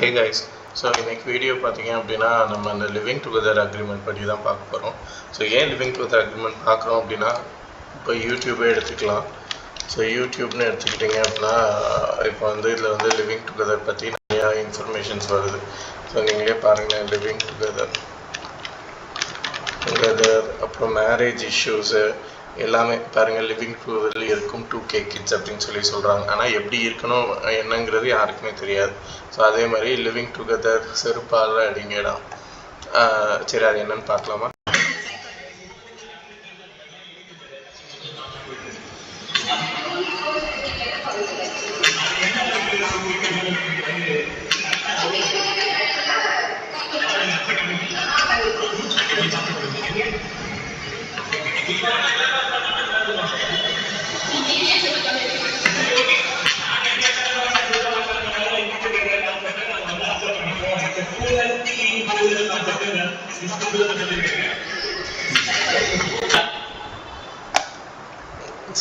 Hey guys, so இன்றைக்கி video பார்த்தீங்க அப்படின்னா நம்ம அந்த லிவிங் டுகெதர் அக்ரிமெண்ட் பற்றி தான் பார்க்க போகிறோம். ஸோ ஏன் லிவிங் டுகெதர் அக்ரிமெண்ட் பார்க்குறோம் அப்படின்னா, இப்போ யூடியூபே எடுத்துக்கலாம். ஸோ யூடியூப்னு எடுத்துக்கிட்டிங்க அப்படின்னா இப்போ வந்து இதில் வந்து லிவிங் டுகெதர் பற்றி நிறையா இன்ஃபர்மேஷன்ஸ் வருது. ஸோ நீங்களே பாருங்களேன், லிவிங் டுகெதர் அப்புறம் மேரேஜ் இஷ்யூஸு எல்லாமே பாருங்கள். லிவிங் டுகெதரில் இருக்கும் 2K கிட்ஸ் அப்படின்னு சொல்கிறாங்க. ஆனால் எப்படி இருக்கணும் என்னங்கிறது யாருக்குமே தெரியாது. ஸோ அதே மாதிரி லிவிங் டுகெதர் செருப்பால் அடிங்கடா. சரி, அது என்னன்னு பார்க்கலாமா?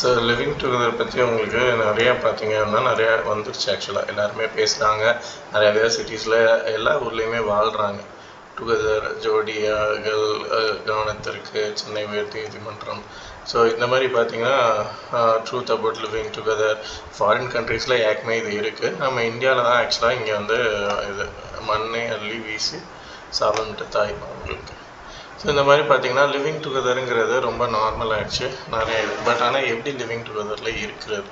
ஸோ லிவிங் டுகெதர் பற்றி உங்களுக்கு நிறையா பார்த்தீங்கன்னா நிறையா வந்துருச்சு. ஆக்சுவலாக எல்லாருமே பேசுகிறாங்க. நிறையா பேர் சிட்டிஸில் எல்லா ஊர்லேயுமே வாழ்கிறாங்க. டுகெதர் ஜோடியாகள் கவனத்திற்கு சென்னை உயர் நீதிமன்றம். ஸோ இந்த மாதிரி பார்த்தீங்கன்னா truth about living together foreign கண்ட்ரீஸில் ஏற்கனவே இது இருக்குது. நம்ம இந்தியாவில் தான் ஆக்சுவலாக இங்கே வந்து இது மண்ணை அள்ளி வீசி சாபமிட்ட தாய் அவங்களுக்கு. ஸோ இந்த மாதிரி பார்த்தீங்கன்னா லிவிங் டுகெதருங்கிறது ரொம்ப நார்மல் ஆகிடுச்சு நிறைய இது. பட் ஆனால் எப்படி லிவிங் டுகெதரில் இருக்கிறது?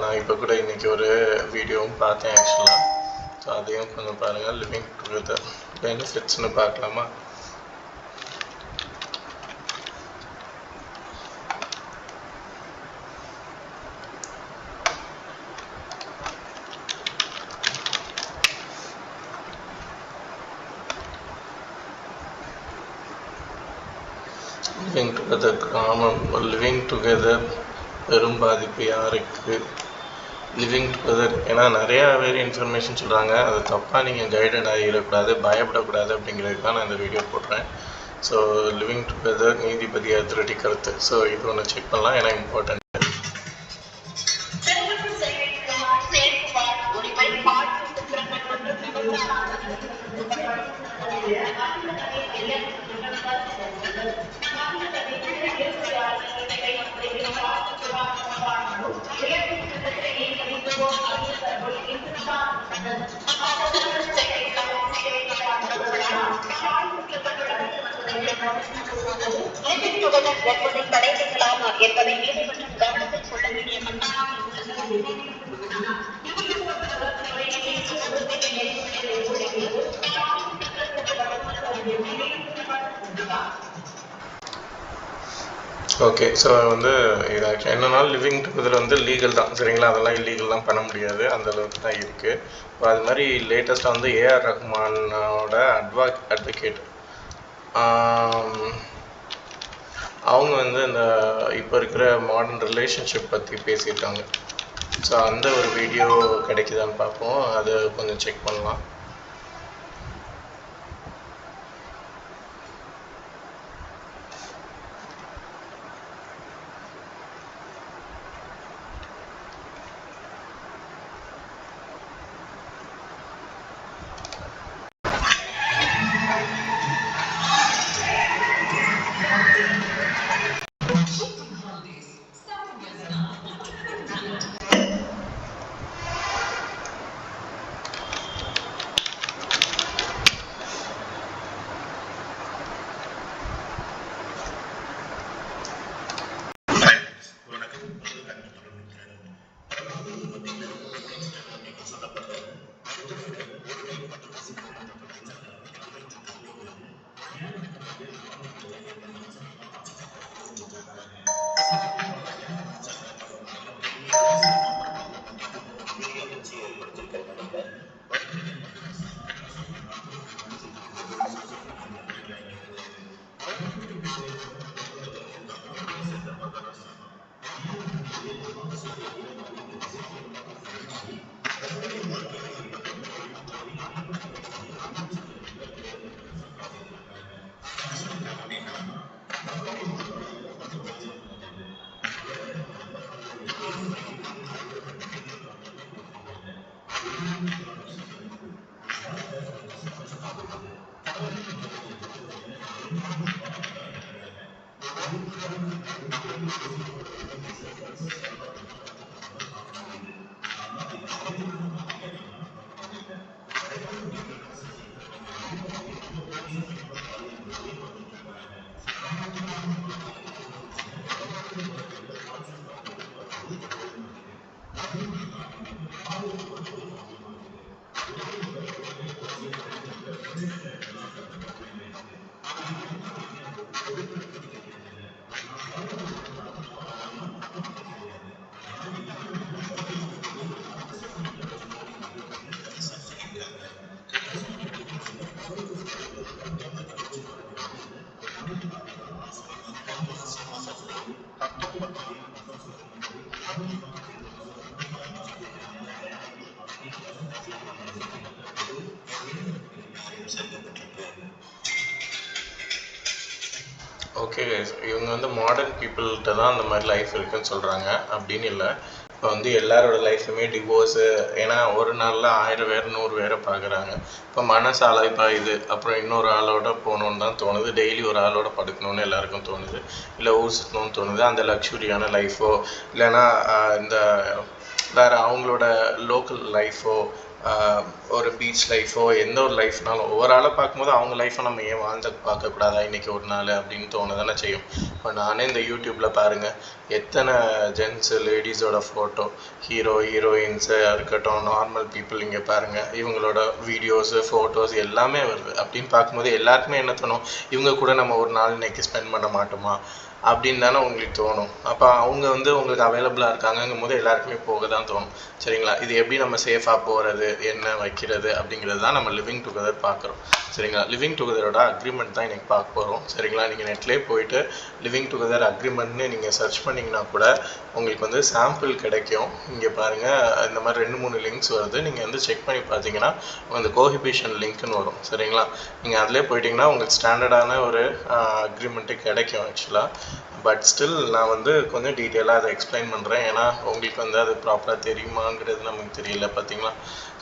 நான் இப்போ கூட இன்றைக்கி ஒரு வீடியோவும் பார்த்தேன் ஆக்சுவலாக. ஸோ அதையும் கொஞ்சம் பாருங்கள். லிவிங் டுகெதர் பெனிஃபிட்ஸ்னு பார்க்கலாமா? லிவிங் டுகெதர் கிராமம். லிவிங் டுகெதர் பெரும் பாதிப்பு யாருக்கு? லிவிங் டுகெதர் ஏன்னா நிறையா பேர் இன்ஃபர்மேஷன் சொல்கிறாங்க. அது தப்பாக நீங்கள் கைடட் ஆகிடக்கூடாது, பயப்படக்கூடாது அப்படிங்கிறதுக்கு தான் நான் இந்த வீடியோ போடுறேன். ஸோ லிவிங் டுகெதர் நீதிபதி அதிரடி கருத்து. ஸோ இது ஒன்று செக் பண்ணலாம், ஏன்னா இம்பார்ட்டன்ட். தடை செய்யலாமா என்பதை நீதிமன்றம் கவனத்தில் கொள்ள வேண்டிய ஓகே, ஸோ வந்து இது ஆக்சுவலாக என்னன்னா லிவிங் டுகெதர் வந்து லீகல் தான், சரிங்களா? அதெல்லாம் இல்லீகல்லாம் பண்ண முடியாது, அந்தளவுக்கு தான் இருக்குது. இப்போ அது மாதிரி லேட்டஸ்ட்டாக வந்து ஏஆர் ரஹ்மானோட அட்வொகேட் அவங்க வந்து இந்த இப்போ இருக்கிற மாடர்ன் ரிலேஷன்ஷிப் பற்றி பேசியிருக்காங்க. ஸோ அந்த ஒரு வீடியோ கிடைக்குதான்னு பார்ப்போம், அதை கொஞ்சம் செக் பண்ணலாம். ஓகே கைஸ், இவங்க வந்து மாடர்ன் பீப்புள்கிட்ட தான் அந்த மாதிரி லைஃப் இருக்குன்னு சொல்கிறாங்க. அப்படின்னு இல்லை, இப்போ வந்து எல்லாரோட லைஃப்லையுமே டிவோர்ஸு, ஏன்னா ஒரு நாளில் 1000 பேர் 100 பேரை பார்க்குறாங்க. இப்போ மனசால இப்போ இது அப்புறம் இன்னொரு ஆளோட போகணுன்னு தான் தோணுது, டெய்லி ஒரு ஆளோட படுக்கணுன்னு எல்லாருக்கும் தோணுது, இல்லை ஊர் சுற்றணும்னு தோணுது. அந்த லக்ஸுரியான லைஃபோ இல்லைன்னா இந்த வேறு அவங்களோட லோக்கல் லைஃபோ ஒரு பீச் லைஃபோ எந்த ஒரு லைஃப்னாலும் ஒவ்வொரு ஆளை பார்க்கும்போது அவங்க லைஃப்பை நம்ம ஏன் வாழ்ந்து பார்க்கக்கூடாதா இன்றைக்கி ஒரு நாள் அப்படின்னு தோணுதானே செய்யும். இப்போ நானே இந்த யூடியூப்பில் பாருங்கள், எத்தனை ஜென்ஸு லேடிஸோட ஃபோட்டோ, ஹீரோயின்ஸு இருக்கட்டும், நார்மல் பீப்புள் இங்கே பாருங்கள், இவங்களோட வீடியோஸு ஃபோட்டோஸ் எல்லாமே வருது. அப்படின்னு பார்க்கும்போது எல்லாருக்குமே என்ன தோணும், இவங்க கூட நம்ம ஒரு நாள் இன்றைக்கி ஸ்பெண்ட் பண்ண மாட்டோமா அப்படின்னு தானே உங்களுக்கு தோணும். அப்போ அவங்க வந்து உங்களுக்கு அவைலபிளாக இருக்காங்கங்கும் போது எல்லாருக்குமே போக தான் தோணும். சரிங்களா? இது எப்படி நம்ம சேஃபாக போகிறது, என்ன வைக்கிறது அப்படிங்கிறது தான் நம்ம லிவிங் டுகெதர் பார்க்குறோம். சரிங்களா? லிவிங் டுகெதரோட அக்ரிமெண்ட் தான் இன்றைக்கி பார்க்க போகிறோம். சரிங்களா? நீங்கள் நெட்லேயே போயிட்டு லிவிங் டுகெதர் அக்ரிமெண்ட்னு நீங்கள் சர்ச் பண்ணிங்கன்னா கூட உங்களுக்கு வந்து சாம்பிள் கிடைக்கும். இங்கே பாருங்கள், இந்த மாதிரி 2-3 லிங்க்ஸ் வருது. நீங்கள் வந்து செக் பண்ணி பார்த்தீங்கன்னா அந்த கோஹிபிஷன் லிங்க்னு வரும். சரிங்களா? நீங்கள் அதிலே போயிட்டிங்கன்னா உங்களுக்கு ஸ்டாண்டர்டான ஒரு அக்ரிமெண்ட்டு கிடைக்கும் ஆக்சுவலாக. பட் ஸ்டில் நான் வந்து கொஞ்சம் டீட்டெயிலாக அதை எக்ஸ்பிளைன் பண்ணுறேன், ஏன்னா உங்களுக்கு வந்து அது ப்ராப்பராக தெரியுமாங்கிறது நமக்கு தெரியல பார்த்தீங்களா.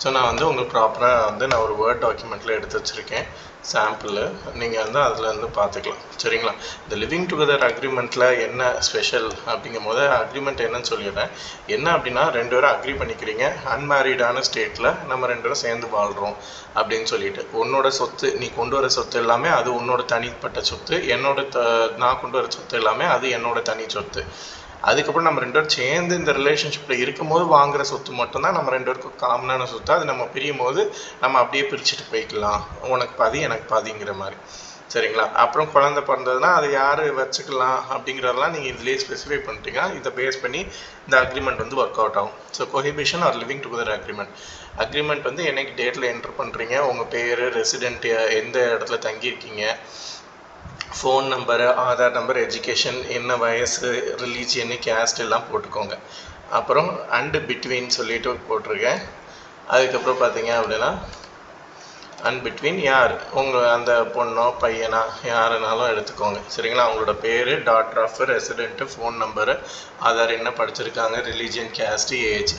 ஸோ நான் வந்து உங்களுக்கு ப்ராப்பராக வந்து நான் ஒரு வேர்ட் டாக்குமெண்ட்டில் எடுத்து வச்சுருக்கேன் சாம்பிள், நீங்கள் வந்து அதில் வந்து பார்த்துக்கலாம். சரிங்களா? இந்த லிவிங் டுகெதர் அக்ரிமெண்ட்டில் என்ன ஸ்பெஷல் அப்படிங்கும் போது அக்ரிமெண்ட் என்னன்னு சொல்லிடுறேன். என்ன அப்படின்னா, 2 பேரும் அக்ரி பண்ணிக்கிறீங்க, அன்மேரிடான ஸ்டேட்டில் நம்ம 2 பேரும் சேர்ந்து வாழ்கிறோம் அப்படின்னு சொல்லிட்டு. உன்னோட சொத்து, நீ கொண்டு வர சொத்து எல்லாமே அது உன்னோட தனிப்பட்ட சொத்து, நான் கொண்டு வர சொத்து எல்லாமே அது என்னோட தனி சொத்து. அதுக்கப்புறம் நம்ம 2 பேரும் சேர்ந்து இந்த ரிலேஷன்ஷிப்பில் இருக்கும்போது வாங்குகிற சொத்து மட்டும்தான் நம்ம 2 பேருக்கும் காமனான சொத்து. அது நம்ம பிரியும் போது நம்ம அப்படியே பிரிச்சுட்டு போய்க்கலாம், உனக்கு பாதி எனக்கு பாதிங்கிற மாதிரி. சரிங்களா? அப்புறம் குழந்தை பிறந்ததுன்னா அது யார் வச்சுக்கலாம் அப்படிங்கிறதெல்லாம் நீங்கள் இதுலேயே ஸ்பெசிஃபை பண்ணிட்டீங்கன்னா இதை பேஸ் பண்ணி இந்த அக்ரிமெண்ட் வந்து ஒர்க் அவுட் ஆகும். So cohabitation or living together agreement வந்து என்னைக்கு டேட்டில் என்டர் பண்ணுறீங்க, உங்கள் பேர், ரெசிடென்ட், எந்த இடத்துல தங்கியிருக்கீங்க, phone number, Aadhaar number, education, என்ன வயசு, ரிலீஜியனு, கேஸ்ட் எல்லாம் போட்டுக்கோங்க. அப்புறம் அண்டு பிட்வீன் சொல்லிட்டு போட்டிருக்கேன். அதுக்கப்புறம் பார்த்தீங்க அப்படின்னா அண்ட் பிட்வீன் யார், உங்கள் அந்த பொண்ணோ பையனா யாருனாலும் எடுத்துக்கோங்க. சரிங்களா? அவங்களோட பேர், daughter of resident, phone number, Aadhaar, என்ன படிச்சிருக்காங்க, ரிலீஜியன், கேஸ்ட்டு, ஏஜ்.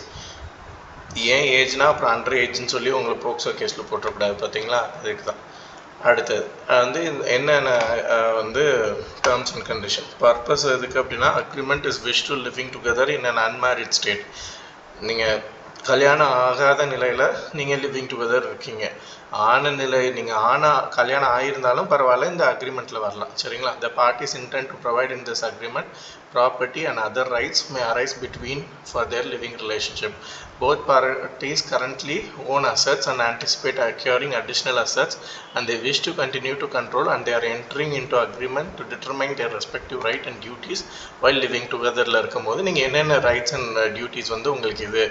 ஏன் ஏஜ்னால் அப்புறம் அண்டர் ஏஜ்னு சொல்லி உங்களை போக்சோ கேஸில் போட்டுறக்கூடாது பார்த்தீங்களா, அதுக்கு தான். அடுத்தது வந்து என்னென்ன வந்து டேர்ம்ஸ் அண்ட் கண்டிஷன் பர்பஸ் எதுக்கு அப்படின்னா, agreement is wish to living together in an unmarried state. நீங்கள் கல்யாணம் ஆகாத நிலையில் நீங்கள் லிவிங் டுகெதர் இருக்கீங்க, ஆன நிலை நீங்கள் கல்யாணம் ஆகியிருந்தாலும் பரவாயில்ல, இந்த அக்ரிமெண்ட்டில் வரலாம். சரிங்களா? த parties intend to provide in this agreement property and other rights may arise between for their living relationship. Both parties currently own assets and anticipate acquiring additional assets, and they wish to continue to control, and they are entering into agreement to determine their respective right and duties while living together. இருக்கும்போது நீங்கள் என்னென்ன rights and duties வந்து உங்களுக்கு இது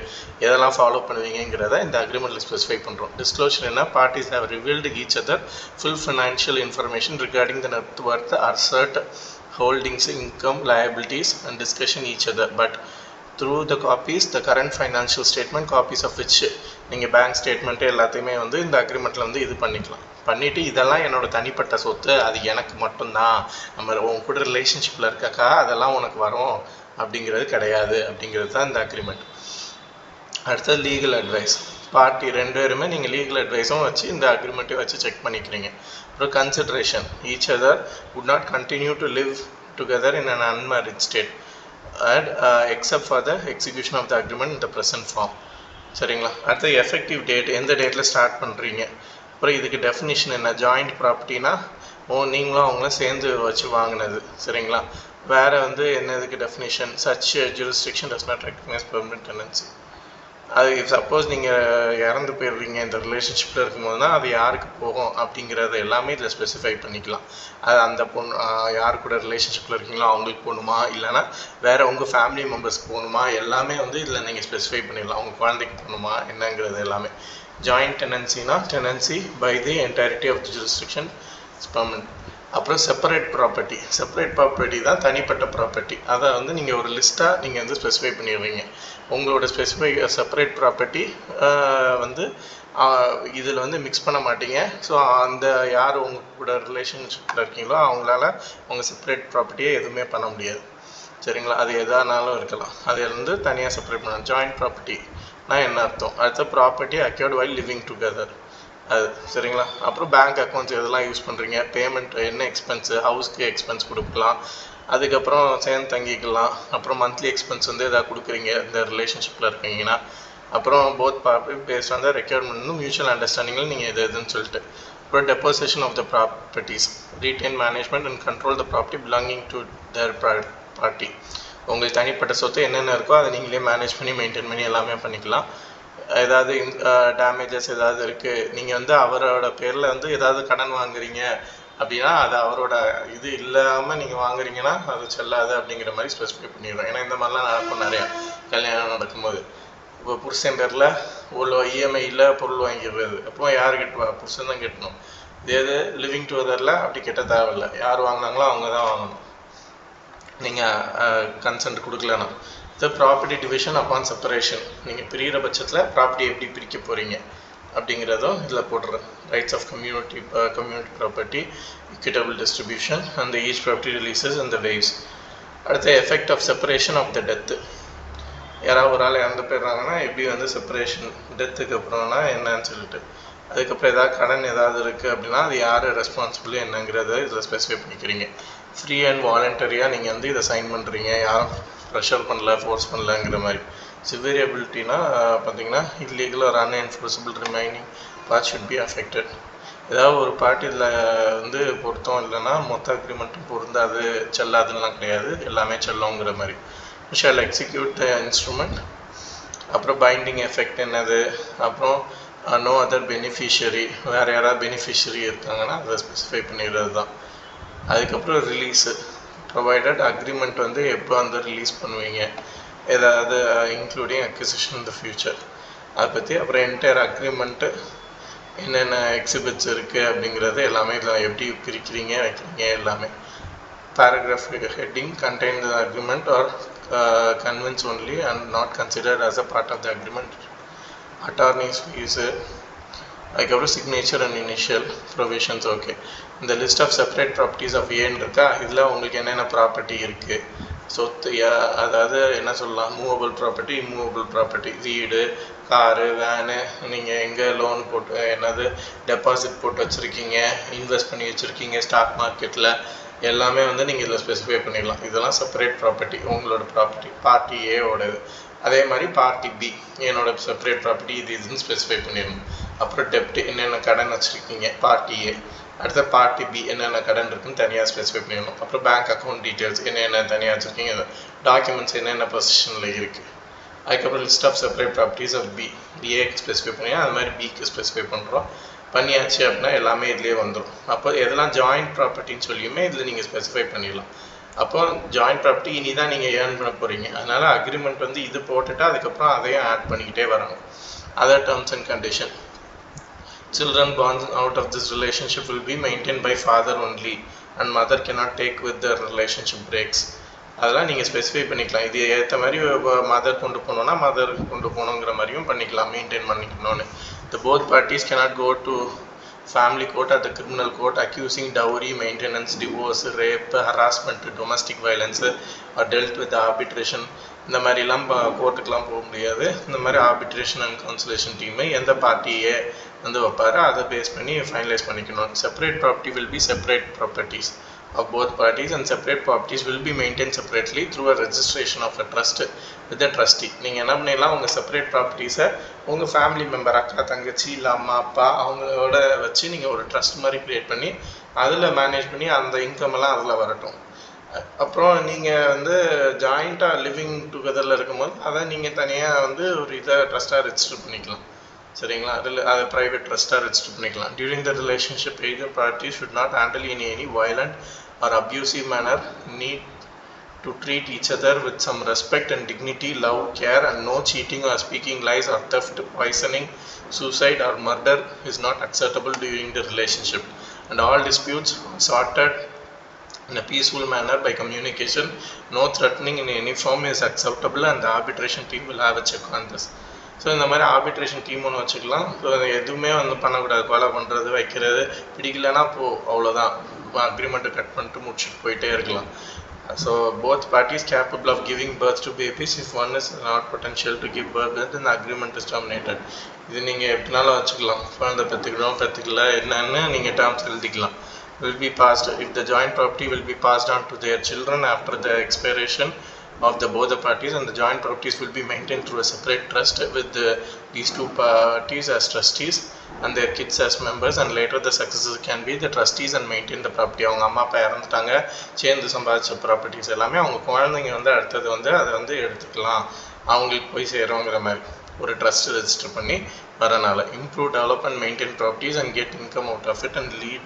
எதெல்லாம் follow பண்ணுவீங்கிறத இந்த அக்ரிமெண்ட்டில் specify பண்ணுறோம். Disclosure என்ன, parties have revealed each other full financial information regarding the net worth, asset holdings, income, liabilities, and discussion each other, but through the copies, the current financial statement, copies of which நீங்கள் bank statement எல்லாத்தையுமே வந்து இந்த அக்ரிமெண்ட்டில் வந்து இது பண்ணிவிட்டு இதெல்லாம் என்னோட தனிப்பட்ட சொத்து, அது எனக்கு மட்டும்தான், நம்ம உன் கூட ரிலேஷன்ஷிப்பில் இருக்கக்கா அதெல்லாம் உனக்கு வரும் அப்படிங்கிறது கிடையாது அப்படிங்கிறது தான் இந்த அக்ரிமெண்ட். அடுத்தது லீகல் அட்வைஸ். பார்ட்டி 2 பேருமே நீங்கள் லீகல் அட்வைஸும் வச்சு இந்த அக்ரிமெண்ட்டையும் வச்சு செக் பண்ணிக்கிறீங்க. அப்புறம் consideration, each other would not continue to live together in an unmarried state and except for the execution of the agreement in the present form. சரிங்களா? அடுத்து எஃபெக்டிவ் டேட், எந்த டேட்டில் ஸ்டார்ட் பண்ணுறீங்க. அப்புறம் இதுக்கு டெஃபினிஷன் என்ன, ஜாயிண்ட் ப்ராப்பர்ட்டினா நீங்களும் அவங்களும் சேர்ந்து வச்சு வாங்கினது. சரிங்களா? வேறு வந்து என்ன இதுக்கு definition, such jurisdiction does not recognize permanent tenancy. அது சப்போஸ் நீங்கள் இறந்து போயிடுவீங்க இந்த ரிலேஷன்ஷிப்பில் இருக்கும்போது தான் அது யாருக்கு போகும் அப்படிங்கிறது எல்லாமே இதில் ஸ்பெசிஃபை பண்ணிக்கலாம். அது அந்த பொண்ணு யார் கூட ரிலேஷன்ஷிப்பில் இருக்கீங்களோ அவங்களுக்கு போகணுமா, இல்லைனா வேறு உங்கள் ஃபேமிலி மெம்பர்ஸ்க்கு போகணுமா, எல்லாமே வந்து இதில் நீங்கள் ஸ்பெசிஃபை பண்ணிடலாம். உங்கள் குழந்தைக்கு போகணுமா என்னங்கிறது எல்லாமே. ஜாயிண்ட் டெனன்சினா tenancy by the entirety of the jurisdiction is permanent. அப்புறம் செப்பரேட் ப்ராப்பர்ட்டி தான் தனிப்பட்ட ப்ராப்பர்ட்டி. அதை வந்து நீங்கள் ஒரு லிஸ்ட்டாக நீங்கள் வந்து ஸ்பெசிஃபை பண்ணிடுறீங்க. உங்களோட செப்பரேட் ப்ராப்பர்ட்டி வந்து இதில் வந்து மிக்ஸ் பண்ண மாட்டீங்க. ஸோ அந்த யார் உங்க கூட ரிலேஷன்ஷிப்பில் இருக்கீங்களோ அவங்களால உங்கள் செப்பரேட் ப்ராப்பர்ட்டியை எதுவுமே பண்ண முடியாது. சரிங்களா? அது எதானாலும் இருக்கலாம். அது வந்து தனியாக செப்பரேட் பண்ணணும். ஜாயிண்ட் ப்ராப்பர்ட்டினா என்ன அர்த்தம்? அடுத்த property acquired while living together, அது சரிங்களா? அப்புறம் பேங்க் அக்கௌண்ட்ஸ் எதெல்லாம் யூஸ் பண்ணுறீங்க, பேமெண்ட் என்ன எக்ஸ்பென்ஸு, ஹவுஸ்க்கு எக்ஸ்பென்ஸ் கொடுக்கலாம், அதுக்கப்புறம் சேர்ந்து தங்கிக்கலாம். அப்புறம் மந்த்லி எக்ஸ்பென்ஸ் வந்து எதாவது கொடுக்குறீங்க இந்த ரிலேஷன்ஷிப்பில் இருக்கீங்கன்னா. அப்புறம் both party based on the requirement mutual அண்டர்ஸ்டாண்டிங்கில் நீங்கள் எதுன்னு சொல்லிட்டு. அப்புறம் deposition of the properties, retain management and control the property belonging to their party. உங்களுக்கு தனிப்பட்ட சொத்து என்னென்ன இருக்கோ அதை நீங்களே மேனேஜ் பண்ணி மெயின்டைன் பண்ணி எல்லாமே பண்ணிக்கலாம். ஏதாவது டேமேஜஸ் ஏதாவது இருக்குது, நீங்கள் வந்து அவரோட பேரில் வந்து ஏதாவது கடன் வாங்குறீங்க அப்படின்னா அது அவரோட இது இல்லாமல் நீங்கள் வாங்குறீங்கன்னா அது செல்லாது அப்படிங்கிற மாதிரி ஸ்பெசிஃபை பண்ணிடுறோம். ஏன்னா இந்த மாதிரிலாம் நடக்கும் நிறையா கல்யாணம் நடக்கும்போது. இப்போ புருஷன் பேரில் ஒரு இஎம்ஐயில் பொருள் வாங்கிடுறது, அப்போ யார் கட்டுவா? புருஷன் தான் கட்டணும். இதே லிவிங் டுகெதரில் அப்படி கட்ட தேவையில்லை. யார் வாங்கினாங்களோ அவங்க தான் வாங்கணும், நீங்கள் கன்சென்ட் கொடுக்கலன்னா. The property division upon separation, நீங்கள் பிரிகிற பட்சத்தில் ப்ராப்பர்ட்டி எப்படி பிரிக்க போகிறீங்க அப்படிங்கிறதும் இதில் போட்டுறேன். Rights of community property, equitable distribution and each property releases and the waves. அடுத்த effect of separation of the death. யாராவது ஒரு ஆள் இறந்து போயிடுறாங்கன்னா எப்படி வந்து செப்பரேஷன், டெத்துக்கு அப்புறம்னா என்னன்னு சொல்லிட்டு. அதுக்கப்புறம் ஏதாவது கடன் ஏதாவது இருக்குது அப்படின்னா அது யார் ரெஸ்பான்சிபிள் என்னங்கிறத இதில் ஸ்பெசிஃபை பண்ணிக்கிறீங்க. ஃப்ரீ அண்ட் வாலண்டரியாக நீங்கள் வந்து இதை சைன் பண்ணுறீங்க, யாரும் ப்ரெஷர் பண்ணல, ஃபோர்ஸ் பண்ணலங்கிற மாதிரி. சிவியரபிலிட்டினா பார்த்தீங்கன்னா இல்லீகல் ஒரு unenforceable remaining part should be affected. ஏதாவது ஒரு பார்ட் இதில் வந்து பொருத்தம் இல்லைன்னா மொத்த அக்ரிமெண்ட்டும் பொருந்தாது, செல்லாதுலாம் கிடையாது, எல்லாமே செல்லுங்கிற மாதிரி. Shall execute the instrument. அப்புறம் பைண்டிங் எஃபெக்ட் என்னது, அப்புறம் நோ அதர் பெனிஃபிஷியரி, வேறு யாராவது பெனிஃபிஷியரி இருக்காங்கன்னா அதை ஸ்பெசிஃபை பண்ணிடுறது தான். அதுக்கப்புறம் ரிலீஸு, ப்ரொவைடட் அக்ரிமெண்ட் வந்து எப்போ வந்து ரிலீஸ் பண்ணுவீங்க, ஏதாவது including acquisition in the future அதை பற்றி. அப்புறம் என்டையர் அக்ரிமெண்ட்டு என்னென்ன எக்ஸிபிட்ஸ் இருக்குது அப்படிங்கிறது எல்லாமே இதில் எப்படி பிரிக்கிறீங்க வைக்கிறீங்க எல்லாமே. Paragraph heading contain the agreement or convince only and not considered as a part of the agreement. Attorney's fees, அதுக்கப்புறம் signature and initial provisions. Okay, இந்த list of separate properties of ஏன்னு இருக்கா, இதில் உங்களுக்கு என்னென்ன ப்ராப்பர்ட்டி இருக்குது, சொத்து, அதாவது என்ன சொல்லலாம், மூவபிள் ப்ராப்பர்ட்டி, இம்மூவபிள் ப்ராப்பர்ட்டி, வீடு, காரு, வேனு, நீங்கள் எங்கே லோன் போட்டு என்னது டெபாசிட் போட்டு வச்சுருக்கீங்க, இன்வெஸ்ட் பண்ணி வச்சுருக்கீங்க ஸ்டாக் மார்க்கெட்டில், எல்லாமே வந்து நீங்கள் இதில் ஸ்பெசிஃபை பண்ணிடலாம். இதெல்லாம் செப்பரேட் ப்ராப்பர்ட்டி, உங்களோட ப்ராப்பர்ட்டி. பார்ட்டி ஏவோடது அதே மாதிரி பார்ட்டி பி என்னோட செப்பரேட் ப்ராப்பர்ட்டி இதுன்னு ஸ்பெசிஃபை பண்ணிடணும். அப்புறம் டெப்ட் என்னென்ன கடன் வச்சுருக்கீங்க பார்ட்டி ஏ. அடுத்த பார்ட்டி பி என்னென்ன கடன் இருக்குன்னு தனியாக ஸ்பெசிஃபை பண்ணிடணும். அப்புறம் பேங்க் அக்கௌண்ட் டீட்டெயில்ஸ் என்னென்ன தனியாக வச்சுருக்கீங்க, டாக்குமெண்ட்ஸ் என்னென்ன பொசிஷனில் இருக்குது. அதுக்கப்புறம் list of separate properties of B, ஏக்கு ஸ்பெசிஃபை பண்ணி அது மாதிரி பிக்கு ஸ்பெசிஃபை பண்ணுறோம். பண்ணியாச்சு அப்படின்னா எல்லாமே இதுலேயே வந்துடும். அப்போ எதெல்லாம் ஜாயிண்ட் ப்ராப்பர்ட்டின்னு சொல்லியுமே இதில் நீங்கள் ஸ்பெசிஃபை பண்ணிடலாம். அப்போ ஜாயிண்ட் ப்ராப்பர்ட்டி இனி தான் நீங்கள் ஏர்ன் பண்ண போகிறீங்க, அதனால் அக்ரிமெண்ட் வந்து இது போட்டுட்டு அதுக்கப்புறம் அதையும் ஆட் பண்ணிக்கிட்டே வரணும். Other terms and condition. Children born out of this relationship will be maintained by father only and mother cannot take with the relationship breaks. அதெல்லாம் நீங்கள் ஸ்பெசிஃபை பண்ணிக்கலாம். இது ஏற்ற மாதிரி மதர் கொண்டு போகணுன்னா மதருக்கு கொண்டு போகணுங்கிற மாதிரியும் பண்ணிக்கலாம், மெயின்டைன் பண்ணிக்கணும்னு. The both parties cannot go to family court or the criminal court accusing dowry, maintenance, divorce, rape, harassment, domestic violence or dealt with arbitration. இந்த மாதிரிலாம் கோர்ட்டுக்கெலாம் போக முடியாது. இந்த மாதிரி ஆர்பிட்ரேஷன் அண்ட் கன்சலேஷன் டீமை எந்த பார்ட்டியே வந்து வைப்பாரோ அதை பேஸ் பண்ணி ஃபைனலைஸ் பண்ணிக்கணும். Separate property will be separate properties of both parties and separate properties will be maintained separately through a registration of a trust with a trustee. நீங்கள் என்ன பண்ணிடலாம், உங்கள் செப்பரேட் ப்ராப்பர்ட்டிஸை உங்கள் ஃபேமிலி மெம்பர், அக்கா, தங்கச்சி, இல்லை அம்மா, அப்பா, அவங்களோட வச்சு நீங்கள் ஒரு ட்ரஸ்ட் மாதிரி க்ரியேட் பண்ணி அதில் மேனேஜ் பண்ணி அந்த இன்கம் எல்லாம் அதில் வரட்டும். அப்புறம் நீங்கள் வந்து ஜாயிண்ட்டாக லிவிங் டுகெதரில் இருக்கும்போது அதை நீங்கள் தனியாக வந்து ஒரு இதை ட்ரஸ்ட்டாக ரெஜிஸ்டர் பண்ணிக்கலாம். சரிங்களா, அதில் அதை ப்ரைவேட் ட்ரஸ்ட்டாக ரெஜிஸ்டர் பண்ணிக்கலாம். During the relationship either party should not handle in any violent or abusive manner, need to treat each other with some respect and dignity, love, care, and no cheating or speaking lies or theft, poisoning, suicide or murder is not acceptable during the relationship. and all disputes sorted in a peaceful manner by communication. No threatening in any form is acceptable and the arbitration team will have a check on this. So இந்த மாதிரி arbitration team ஒன்று வச்சுக்கலாம். So எதுவுமே வந்து பண்ணக்கூடாது, கொலை பண்ணுறது வைக்கிறது பிடிக்கலன்னா அவ்வளோதான், அக்ரிமெண்ட்டை கட் பண்ணிட்டு முடிச்சுட்டு போயிட்டே இருக்கலாம். So both parties capable of giving birth to babies, if one is not potential to give birth, then the agreement is terminated. இது நீங்கள் எப்படினாலும் வச்சுக்கலாம், குழந்தை பெற்றுக்கல என்னன்னு நீங்கள் டேர்ம்ஸ் எழுதிக்கலாம். Will be passed if the joint property will be passed on to their children after the expiration of both the parties, and the joint properties will be maintained through a separate trust with these two parties as trustees and their kids as members, and later the successors can be the trustees and maintain the property. அவங்க அம்மா அப்பா இறந்துட்டாங்க, சேர்ந்து சம்பாதிச்ச properties எல்லாமே அவங்க குழந்தைங்க வந்து அடுத்தது வந்து அதை வந்து எடுத்துக்கலாம், அவங்களுக்கு போய் சேருங்கிற மாதிரி ஒரு ட்ரஸ்ட் ரெஜிஸ்டர் பண்ணி வரனால. Improve develop and maintain properties and get income out of it and lead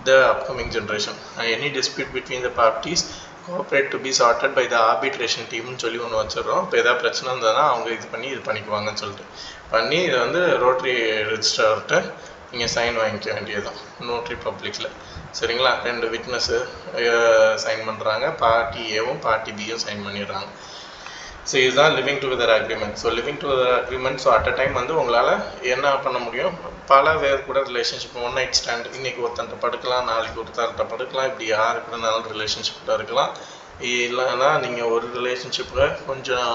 the upcoming generation. Any dispute between the parties cooperate to be sorted by the arbitration team சொல்லி ஒன்று வச்சிடறோம். இப்போ எதாவது பிரச்சனை இருந்ததுன்னா அவங்க இது பண்ணிக்குவாங்கன்னு சொல்லிட்டு பண்ணி இதை வந்து ரோட்டரி ரெஜிஸ்ட்ரார்கிட்ட நீங்கள் சைன் வாங்கிக்க வேண்டியதுதான், நோட்ரி பப்ளிக்கில். சரிங்களா? 2 விட்னஸ்ஸு சைன் பண்ணுறாங்க, பார்ட்டி ஏவும் பார்ட்டி பியும் சைன் பண்ணிடுறாங்க. ஸோ இதுதான் living together agreement. So living together agreement, so at a time வந்து உங்களால் என்ன பண்ண முடியும், பல பேர் கூட ரிலேஷன்ஷிப், ஒன் நைட் ஸ்டாண்ட், இன்றைக்கி ஒருத்தன்ட்ட படுக்கலாம், நாளைக்கு ஒருத்தர்கிட்ட படுக்கலாம், இப்படி யாரு கூடனாலும் ரிலேஷன்ஷிப்பில் இருக்கலாம். இல்லைன்னா நீங்கள் ஒரு ரிலேஷன்ஷிப்பை கொஞ்சம்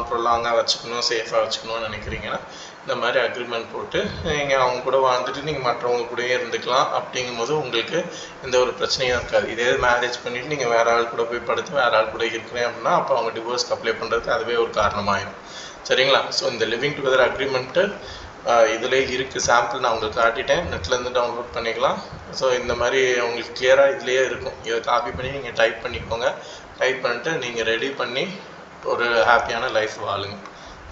ப்ரொலாங்காக வச்சுக்கணும், சேஃபாக வச்சுக்கணும்னு நினைக்கிறீங்கன்னா இந்த மாதிரி அக்ரிமெண்ட் போட்டு நீங்கள் அவங்க கூட வாழ்ந்துட்டு நீங்கள் மற்றவங்க கூடயே இருந்துக்கலாம். அப்படிங்கும்போது உங்களுக்கு எந்த ஒரு பிரச்சனையும் இருக்காது. இதே மேரேஜ் பண்ணிவிட்டு நீங்கள் வேறு ஆள் கூட போய் படுத்து வேறு ஆள் கூட இருக்கிறேன் அப்படின்னா அப்போ அவங்க டிவோர்ஸ்க்கு அப்ளை பண்ணுறதுக்கு அதுவே ஒரு காரணமாயிடும். சரிங்களா? ஸோ இந்த லிவிங் டுகெதர் அக்ரிமெண்ட்டு இதிலே இருக்குது, சாம்பிள் நான் உங்களுக்கு காட்டிட்டேன், நெட்லேருந்து டவுன்லோட் பண்ணிக்கலாம். ஸோ இந்த மாதிரி உங்களுக்கு கிளியராக இதுலேயே இருக்கும், இதை காப்பி பண்ணி நீங்கள் டைப் பண்ணிக்கோங்க. டைப் பண்ணிட்டு நீங்கள் ரெடி பண்ணி ஒரு ஹாப்பியான லைஃப் வாழுங்க.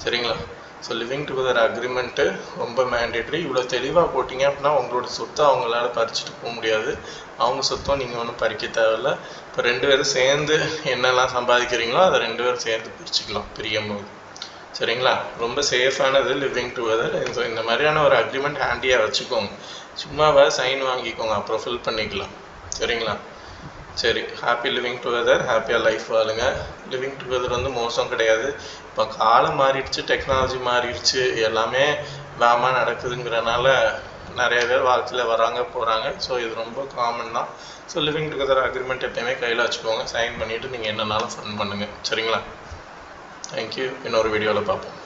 சரிங்களா? ஸோ லிவிங் டுகெதர் அக்ரிமெண்ட்டு ரொம்ப மேண்டேட்ரி. இவ்வளோ தெளிவாக போட்டிங்க அப்படின்னா உங்களோட சொத்தை அவங்களால பறிச்சுட்டு போக முடியாது, அவங்க சொத்தும் நீங்கள் ஒன்றும் பறிக்க தேவையில்லை. இப்போ 2 பேரும் சேர்ந்து என்னெல்லாம் சம்பாதிக்கிறீங்களோ அதை 2 பேரும் சேர்ந்து பிரிச்சுக்கலாம் பிரியும் போது. சரிங்களா? ரொம்ப சேஃபானது லிவிங் டுகெதர். ஸோ இந்த மாதிரியான ஒரு அக்ரிமெண்ட் ஹேண்டியாக வச்சுக்கோங்க, சும்மாவா சைன் வாங்கிக்கோங்க, அப்புறம் ஃபில் பண்ணிக்கலாம். சரிங்களா? சரி, ஹாப்பி லிவிங் டுகெதர், ஹாப்பியாக லைஃப் வாழுங்க. லிவிங் டுகெதர் வந்து மோசம் கிடையாது. இப்போ காலம் மாறிடுச்சு, டெக்னாலஜி மாறிடுச்சு, எல்லாமே வேகமாக நடக்குதுங்கிறனால நிறைய பேர் வாழ்க்கையில் வராங்க போகிறாங்க. ஸோ இது ரொம்ப காமன் தான். ஸோ லிவிங் டுகெதர் அக்ரிமெண்ட் எப்பயுமே கையில் வச்சுக்கோங்க, சைன் பண்ணிவிட்டு நீங்கள் என்னன்னாலும் ஃபன் பண்ணுங்கள். சரிங்களா? தேங்க்யூ. இன்னொரு வீடியோவில் பார்ப்போம்.